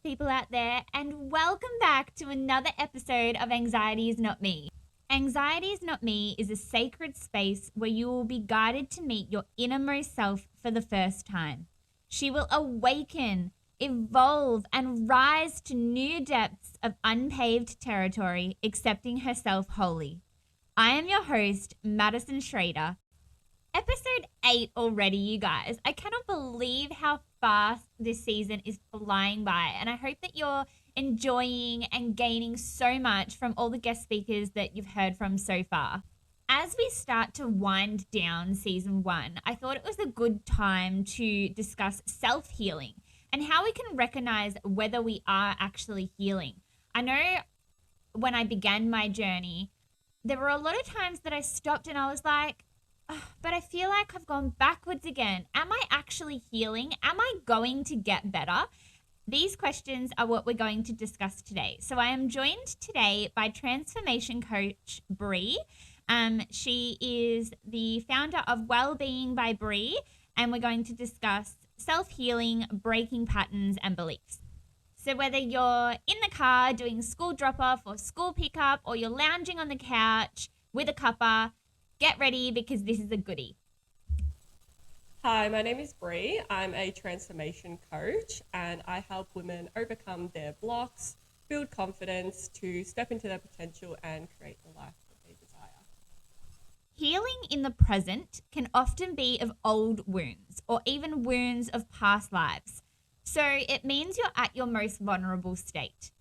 people out there, and welcome back to another episode of Anxiety is Not Me. Anxiety is Not Me is a sacred space where you will be guided to meet your innermost self for the first time. She will awaken, evolve, and rise to new depths of unpaved territory, accepting herself wholly. I am your host, Madison Schrader. Episode 8 already, you guys. I cannot believe how fast this season is flying by, and I hope that you're enjoying and gaining so much from all the guest speakers that you've heard from so far. As we start to wind down season 1, I thought it was a good time to discuss self-healing and how we can recognize whether we are actually healing. I know when I began my journey, there were a lot of times that I stopped and I was like, but I feel like I've gone backwards again. Am I actually healing? Am I going to get better? These questions are what we're going to discuss today. So I am joined today by transformation coach Bree. She is the founder of wellbeingbybree, and we're going to discuss self-healing, breaking patterns, and beliefs. So whether you're in the car doing school drop-off or school pickup, or you're lounging on the couch with a cuppa, get ready because this is a goodie. Hi, my name is Bree. I'm a transformation coach and I help women overcome their blocks, build confidence to step into their potential and create the life that they desire. Healing in the present can often be of old wounds or even wounds of past lives. So it means you're at your most vulnerable state.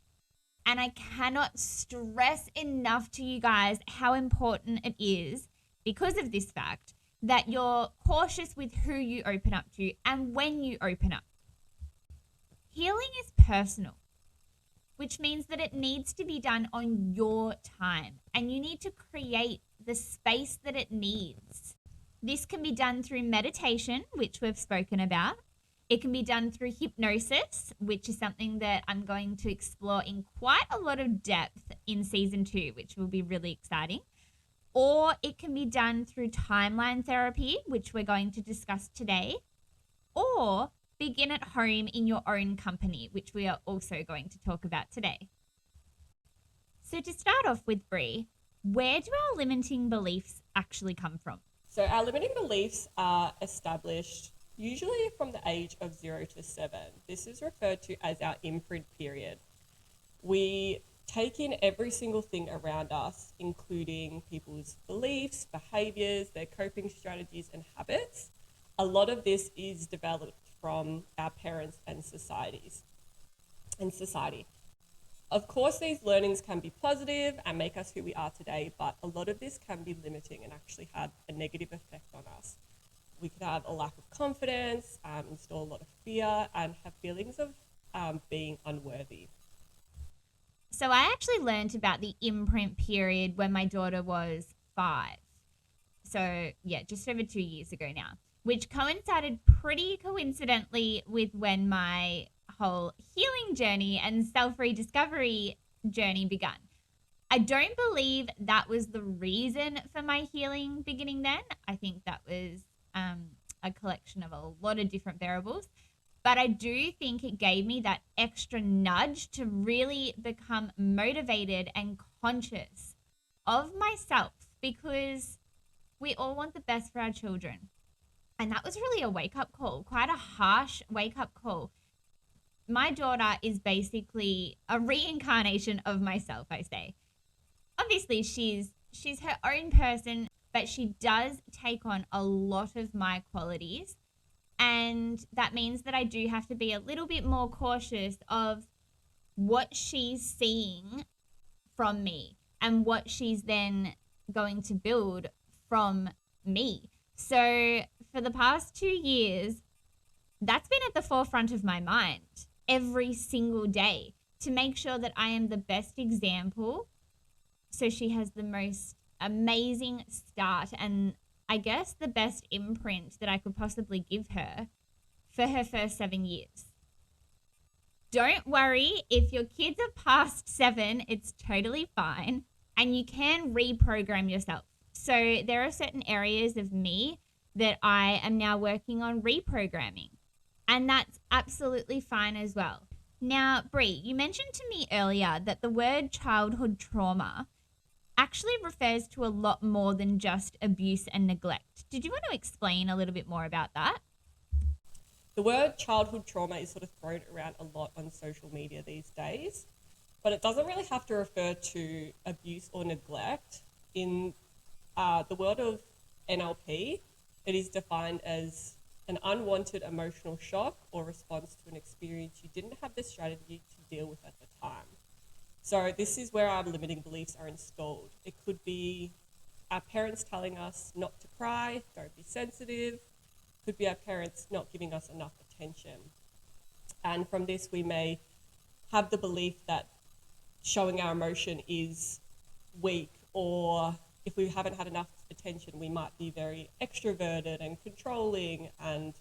And I cannot stress enough to you guys how important it is, because of this fact, that you're cautious with who you open up to and when you open up. Healing is personal, which means that it needs to be done on your time, and you need to create the space that it needs. This can be done through meditation, which we've spoken about. It can be done through hypnosis, which is something that I'm going to explore in quite a lot of depth in season 2, which will be really exciting. Or it can be done through timeline therapy, which we're going to discuss today, or begin at home in your own company, which we are also going to talk about today. So to start off with, Bree, where do our limiting beliefs actually come from? So our limiting beliefs are established usually from the age of 0 to 7. This is referred to as our imprint period. We take in every single thing around us, including people's beliefs, behaviors, their coping strategies and habits. A lot of this is developed from our parents and society. Of course, these learnings can be positive and make us who we are today, but a lot of this can be limiting and actually have a negative effect on us. We could have a lack of confidence, install a lot of fear, and have feelings of being unworthy. So I actually learned about the imprint period when my daughter was 5. So yeah, just over 2 years ago now, which coincided pretty coincidentally with when my whole healing journey and self-rediscovery journey began. I don't believe that was the reason for my healing beginning then. I think that was a collection of a lot of different variables. But I do think it gave me that extra nudge to really become motivated and conscious of myself, because we all want the best for our children. And that was really a wake-up call, quite a harsh wake-up call. My daughter is basically a reincarnation of myself, I say. Obviously, she's her own person, but she does take on a lot of my qualities. And that means that I do have to be a little bit more cautious of what she's seeing from me and what she's then going to build from me. So for the past 2 years, that's been at the forefront of my mind every single day, to make sure that I am the best example, so she has the most amazing start and I guess the best imprint that I could possibly give her for her first 7 years. Don't worry, if your kids are past 7, it's totally fine, and you can reprogram yourself. So there are certain areas of me that I am now working on reprogramming, and that's absolutely fine as well. Now, Bree, you mentioned to me earlier that the word childhood trauma actually refers to a lot more than just abuse and neglect. Did you want to explain a little bit more about that? The word childhood trauma is sort of thrown around a lot on social media these days, but it doesn't really have to refer to abuse or neglect. In the world of NLP, it is defined as an unwanted emotional shock or response to an experience you didn't have the strategy to deal with at the time. So this is where our limiting beliefs are installed. It could be our parents telling us not to cry, don't be sensitive. Could be our parents not giving us enough attention. And from this, we may have the belief that showing our emotion is weak, or if we haven't had enough attention, we might be very extroverted and controlling and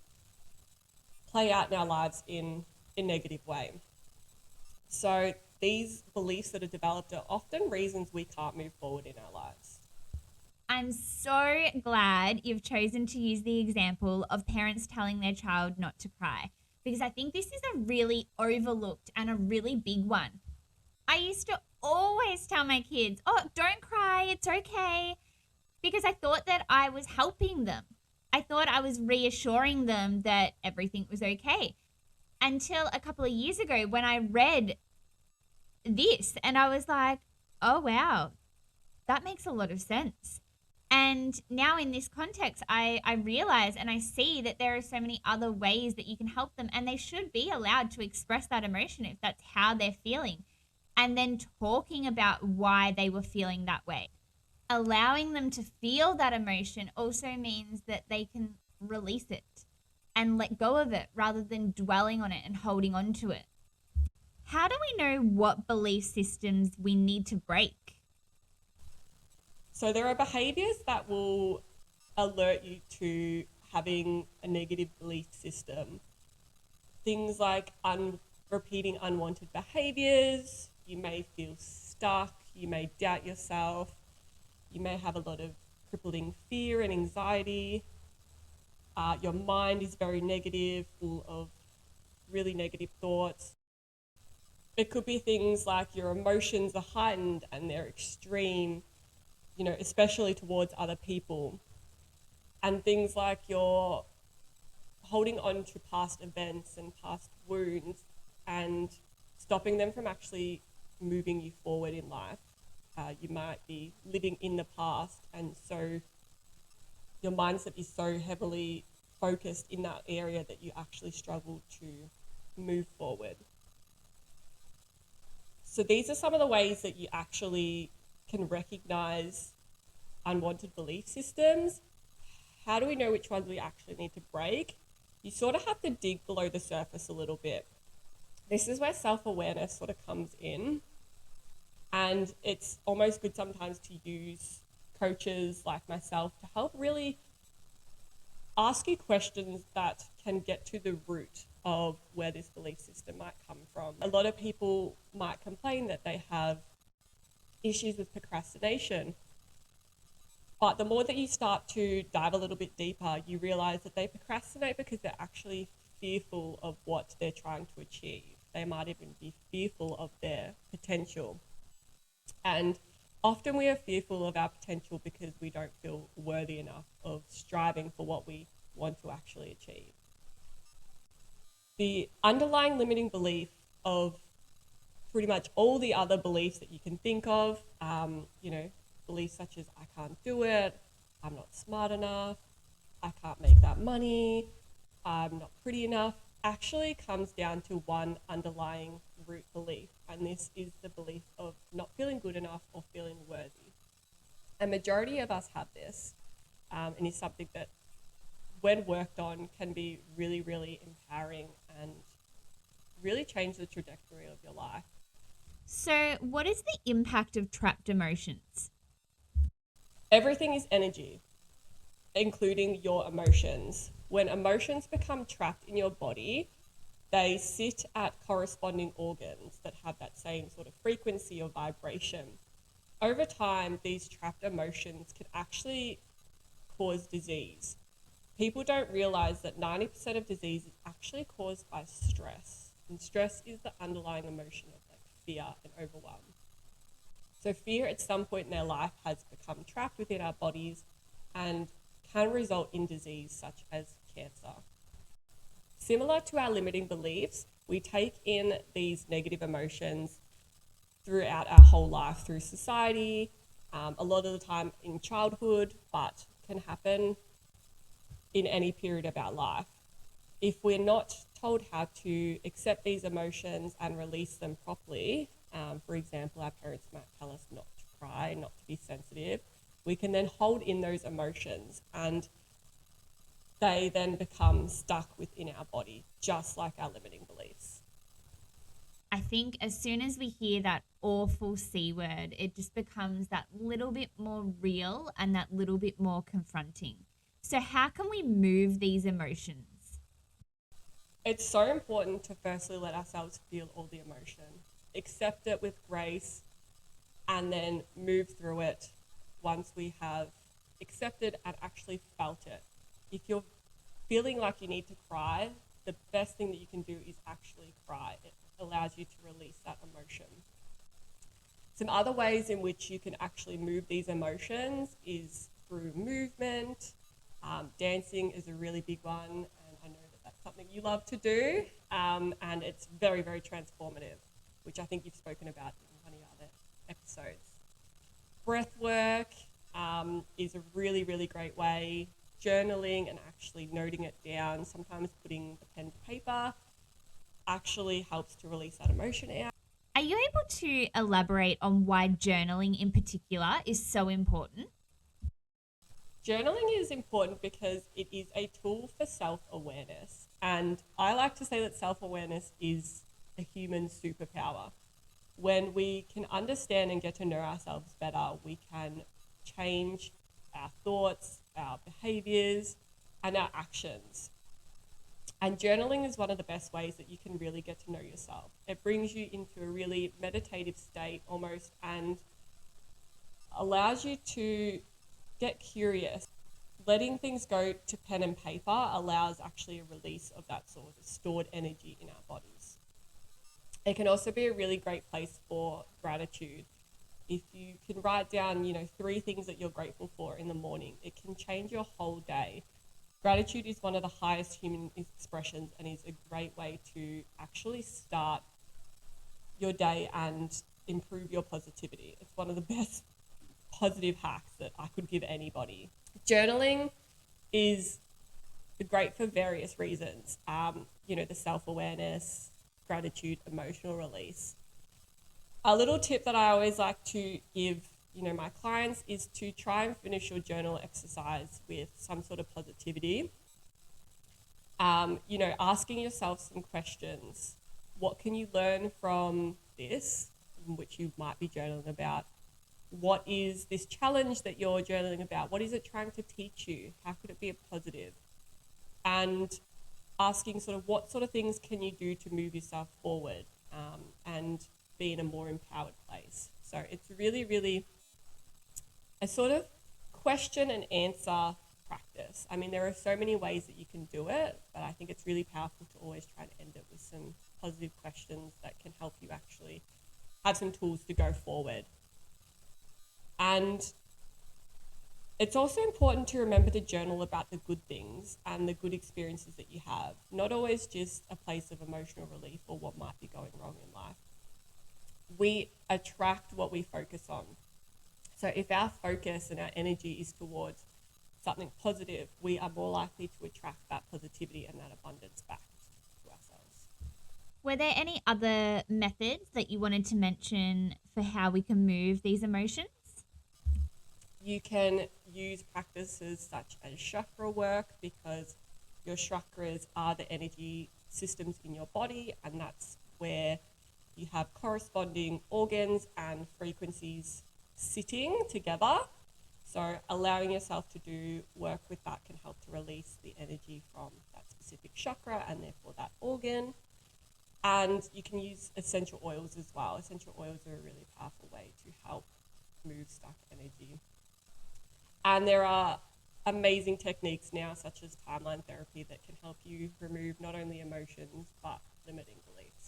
play out in our lives in a negative way. So these beliefs that are developed are often reasons we can't move forward in our lives. I'm so glad you've chosen to use the example of parents telling their child not to cry, because I think this is a really overlooked and a really big one. I used to always tell my kids, oh, don't cry, it's okay, because I thought that I was helping them. I thought I was reassuring them that everything was okay. Until a couple of years ago when I read this and I was like, oh, wow, that makes a lot of sense. And now in this context, I realize and I see that there are so many other ways that you can help them, and they should be allowed to express that emotion if that's how they're feeling. And then talking about why they were feeling that way. Allowing them to feel that emotion also means that they can release it and let go of it rather than dwelling on it and holding on to it. How do we know what belief systems we need to break? So there are behaviors that will alert you to having a negative belief system. Things like repeating unwanted behaviors, you may feel stuck, you may doubt yourself, you may have a lot of crippling fear and anxiety. Your mind is very negative, full of really negative thoughts. It could be things like your emotions are heightened and they're extreme, especially towards other people. And things like you're holding on to past events and past wounds and stopping them from actually moving you forward in life. You might be living in the past, and so your mindset is so heavily focused in that area that you actually struggle to move forward. So these are some of the ways that you actually can recognize unwanted belief systems. How do we know which ones we actually need to break? You sort of have to dig below the surface a little bit. This is where self-awareness sort of comes in. And it's almost good sometimes to use coaches like myself to help really ask you questions that can get to the root of where this belief system might come from. A lot of people might complain that they have issues with procrastination, but the more that you start to dive a little bit deeper, you realize that they procrastinate because they're actually fearful of what they're trying to achieve. They might even be fearful of their potential. And often we are fearful of our potential because we don't feel worthy enough of striving for what we want to actually achieve. The underlying limiting belief of pretty much all the other beliefs that you can think of, beliefs such as I can't do it, I'm not smart enough, I can't make that money, I'm not pretty enough, actually comes down to one underlying root belief, and this is the belief of not feeling good enough or feeling worthy. A majority of us have this, and is something that, when worked on, can be really, really empowering and really change the trajectory of your life. So, what is the impact of trapped emotions? Everything is energy, including your emotions. When emotions become trapped in your body, they sit at corresponding organs that have that same sort of frequency or vibration. Over time, these trapped emotions can actually cause disease. People don't realize that 90% of disease is actually caused by stress. And stress is the underlying emotion of like fear and overwhelm. So fear at some point in their life has become trapped within our bodies and can result in disease such as cancer. Similar to our limiting beliefs, we take in these negative emotions throughout our whole life, through society, a lot of the time in childhood, but can happen in any period of our life. If we're not told how to accept these emotions and release them properly, for example, our parents might tell us not to cry, not to be sensitive, we can then hold in those emotions and they then become stuck within our body, just like our limiting beliefs. I think as soon as we hear that awful C word, it just becomes that little bit more real and that little bit more confronting. So, how can we move these emotions? It's so important to firstly let ourselves feel all the emotion, accept it with grace, and then move through it once we have accepted and actually felt it. If you're feeling like you need to cry, the best thing that you can do is actually cry. It allows you to release that emotion. Some other ways in which you can actually move these emotions is through movement. Dancing is a really big one, and I know that that's something you love to do, and it's very, very transformative, which I think you've spoken about in one of your other episodes. Breath work is a really, really great way. Journaling and actually noting it down, sometimes putting the pen to paper, actually helps to release that emotion out. Are you able to elaborate on why journaling in particular is so important? Journaling is important because it is a tool for self-awareness. And I like to say that self-awareness is a human superpower. When we can understand and get to know ourselves better, we can change our thoughts, our behaviors, and our actions. And journaling is one of the best ways that you can really get to know yourself. It brings you into a really meditative state almost and allows you to get curious. Letting things go to pen and paper allows actually a release of that sort of stored energy in our bodies. It can also be a really great place for gratitude. If you can write down, 3 things that you're grateful for in the morning, it can change your whole day. Gratitude is one of the highest human expressions and is a great way to actually start your day and improve your positivity. It's one of the best positive hacks that I could give anybody. Journaling is great for various reasons. The self-awareness, gratitude, emotional release. A little tip that I always like to give, my clients is to try and finish your journal exercise with some sort of positivity. Asking yourself some questions. What can you learn from this, which you might be journaling about? What is this challenge that you're journaling about? What is it trying to teach you? How could it be a positive? And asking sort of what sort of things can you do to move yourself forward and be in a more empowered place. So it's really, really a sort of question and answer practice. I mean, there are so many ways that you can do it, but I think it's really powerful to always try and end it with some positive questions that can help you actually have some tools to go forward. And it's also important to remember to journal about the good things and the good experiences that you have, not always just a place of emotional relief or what might be going wrong in life. We attract what we focus on. So if our focus and our energy is towards something positive, we are more likely to attract that positivity and that abundance back to ourselves. Were there any other methods that you wanted to mention for how we can move these emotions? You can use practices such as chakra work because your chakras are the energy systems in your body, and that's where you have corresponding organs and frequencies sitting together. So allowing yourself to do work with that can help to release the energy from that specific chakra and therefore that organ. And you can use essential oils as well. Essential oils are a really powerful way to help move stuck energy. And there are amazing techniques now, such as timeline therapy, that can help you remove not only emotions, but limiting beliefs.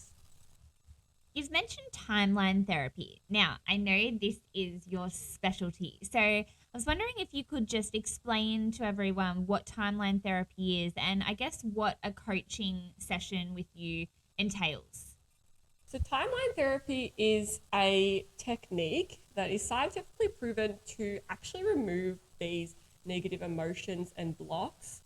mentioned timeline therapy. Now, I know this is your specialty. So I was wondering if you could just explain to everyone what timeline therapy is and I guess what a coaching session with you entails. So, timeline therapy is a technique that is scientifically proven to actually remove these negative emotions and blocks,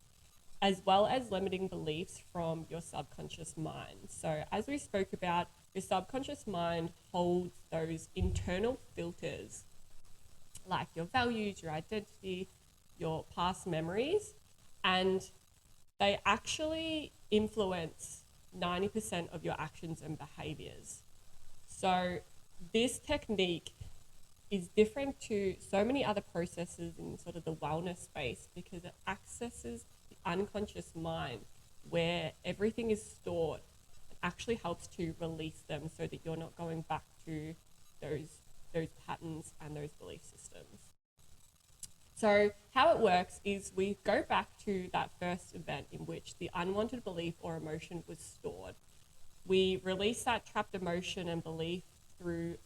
as well as limiting beliefs from your subconscious mind. So, as we spoke about, your subconscious mind holds those internal filters like your values, your identity, your past memories, and they actually influence 90% of your actions and behaviors. So, this technique is different to so many other processes in sort of the wellness space because it accesses the unconscious mind where everything is stored. It actually helps to release them so that you're not going back to those patterns and those belief systems. So, how it works is we go back to that first event in which the unwanted belief or emotion was stored. We release that trapped emotion and belief through,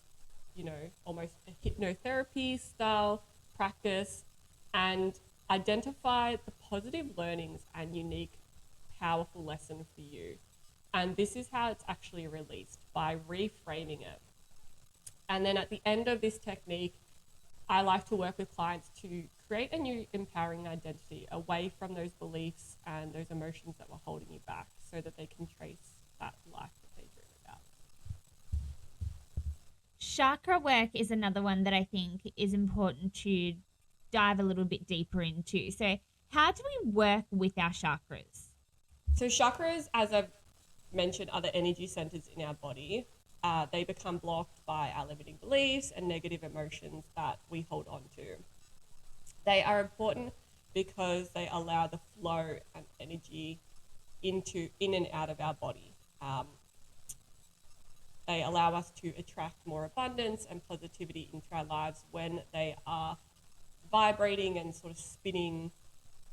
almost a hypnotherapy style practice and identify the positive learnings and unique, powerful lesson for you. And this is how it's actually released by reframing it. And then at the end of this technique, I like to work with clients to create a new empowering identity away from those beliefs and those emotions that were holding you back so that they can trace that life that they dream about. Chakra work is another one that I think is important to dive a little bit deeper into. So, how do we work with our chakras? So, chakras, as I've mentioned, are the energy centers in our body. They become blocked by our limiting beliefs and negative emotions that we hold on to. They are important because they allow the flow and energy in and out of our body. They allow us to attract more abundance and positivity into our lives when they are vibrating and sort of spinning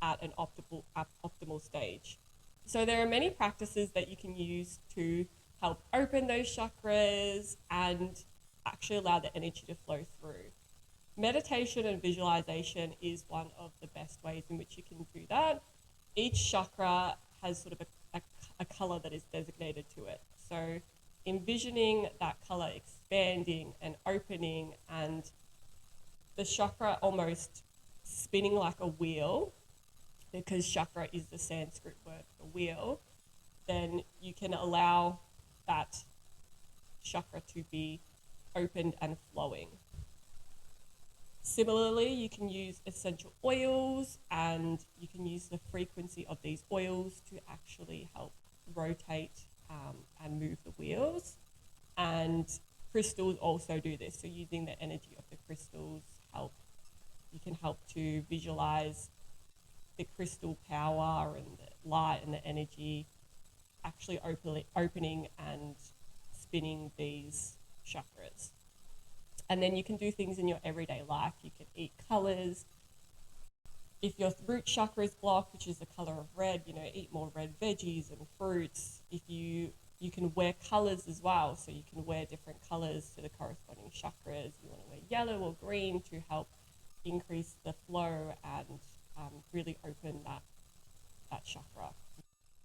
at an optimal stage. So there are many practices that you can use to help open those chakras and actually allow the energy to flow through. Meditation and visualization is one of the best ways in which you can do that. Each chakra has sort of a color that is designated to it. So envisioning that color expanding and opening and the chakra almost spinning like a wheel, because chakra is the Sanskrit word for wheel, then you can allow that chakra to be opened and flowing. Similarly, you can use essential oils and you can use the frequency of these oils to actually help rotate and move the wheels. And crystals also do this. So using the energy of the crystals you can help to visualize the crystal power and the light and the energy actually opening and spinning these chakras. And then you can do things in your everyday life. You can eat colors. If your root chakra is blocked, which is the color of red, eat more red veggies and fruits. If you can wear colors as well. So you can wear different colors to the corresponding chakras. You want to wear yellow or green to help increase the flow and really open that chakra.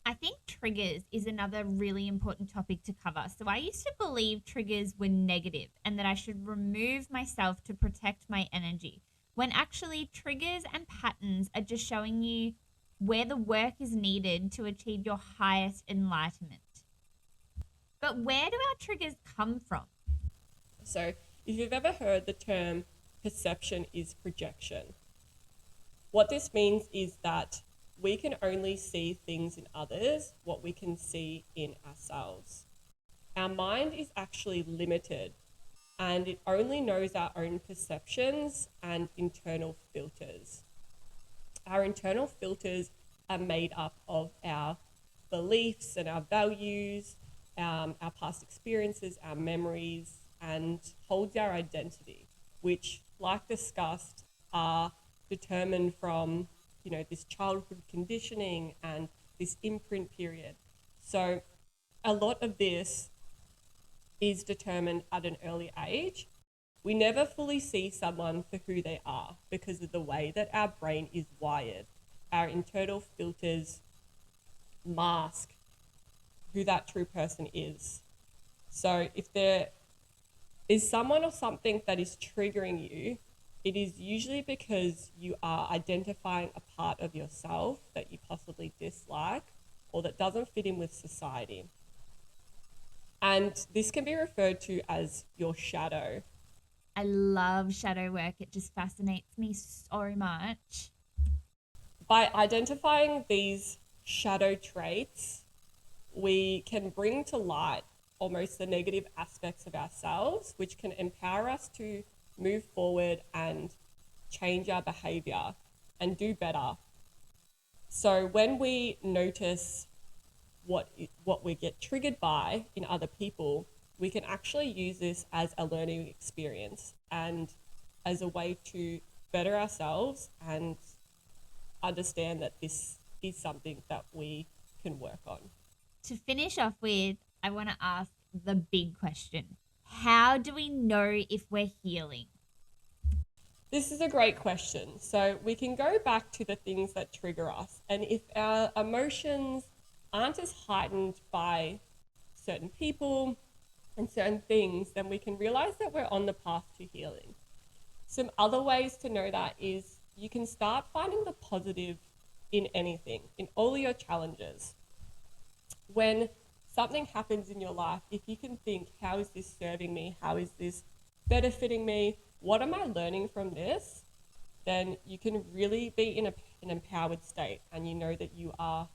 I think triggers is another really important topic to cover. So, I used to believe triggers were negative and that I should remove myself to protect my energy, when actually triggers and patterns are just showing you where the work is needed to achieve your highest enlightenment. But where do our triggers come from? So if you've ever heard the term perception is projection, what this means is that we can only see things in others what we can see in ourselves. Our mind is actually limited and it only knows our own perceptions and internal filters. Our internal filters are made up of our beliefs and our values, our past experiences, our memories, and holds our identity, which, like discussed, are determined from this childhood conditioning and this imprint period. So a lot of this is determined at an early age. We never fully see someone for who they are because of the way that our brain is wired. Our internal filters mask who that true person is. So if there is someone or something that is triggering you, it is usually because you are identifying a part of yourself that you possibly dislike or that doesn't fit in with society. And this can be referred to as your shadow. I love shadow work. It just fascinates me so much. By identifying these shadow traits, we can bring to light almost the negative aspects of ourselves, which can empower us to move forward and change our behavior and do better. So when we notice what we get triggered by in other people, we can actually use this as a learning experience and as a way to better ourselves and understand that this is something that we can work on. To finish off with, I want to ask the big question. How do we know if we're healing? This is a great question. So we can go back to the things that trigger us. And if our emotions aren't as heightened by certain people and certain things, then we can realize that we're on the path to healing. Some other ways to know that is you can start finding the positive in anything, in all your challenges. When something happens in your life, if you can think, how is this serving me? How is this benefiting me? What am I learning from this? Then you can really be in an empowered state and you know that you are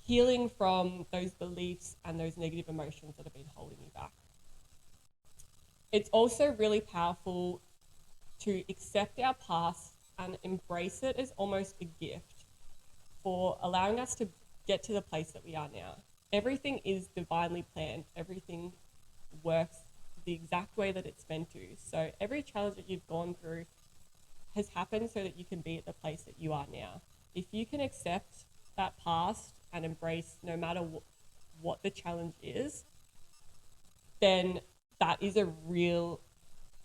healing from those beliefs and those negative emotions that have been holding you back. It's also really powerful to accept our past and embrace it as almost a gift for allowing us to get to the place that we are now. Everything is divinely planned. Everything works the exact way that it's meant to. So every challenge that you've gone through has happened so that you can be at the place that you are now. If you can accept that past and embrace no matter what the challenge is, then that is a real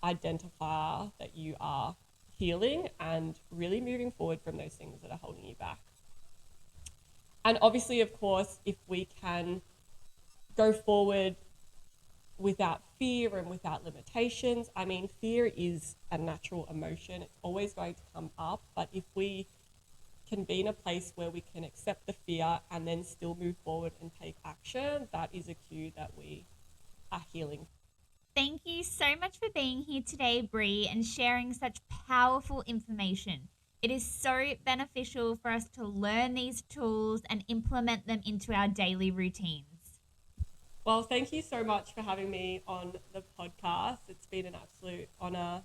identifier that you are healing and really moving forward from those things that are holding you back. And obviously, of course, if we can go forward without fear and without limitations, I mean, fear is a natural emotion. It's always going to come up. But if we can be in a place where we can accept the fear and then still move forward and take action, that is a cue that we are healing. Thank you so much for being here today, Bree, and sharing such powerful information. It is so beneficial for us to learn these tools and implement them into our daily routines. Well, thank you so much for having me on the podcast. It's been an absolute honor.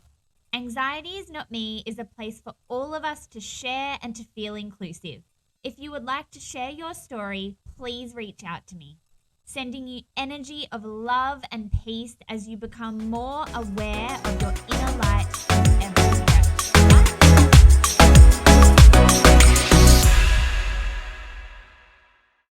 Anxiety is Not Me is a place for all of us to share and to feel inclusive. If you would like to share your story, please reach out to me. Sending you energy of love and peace as you become more aware of your inner light than ever.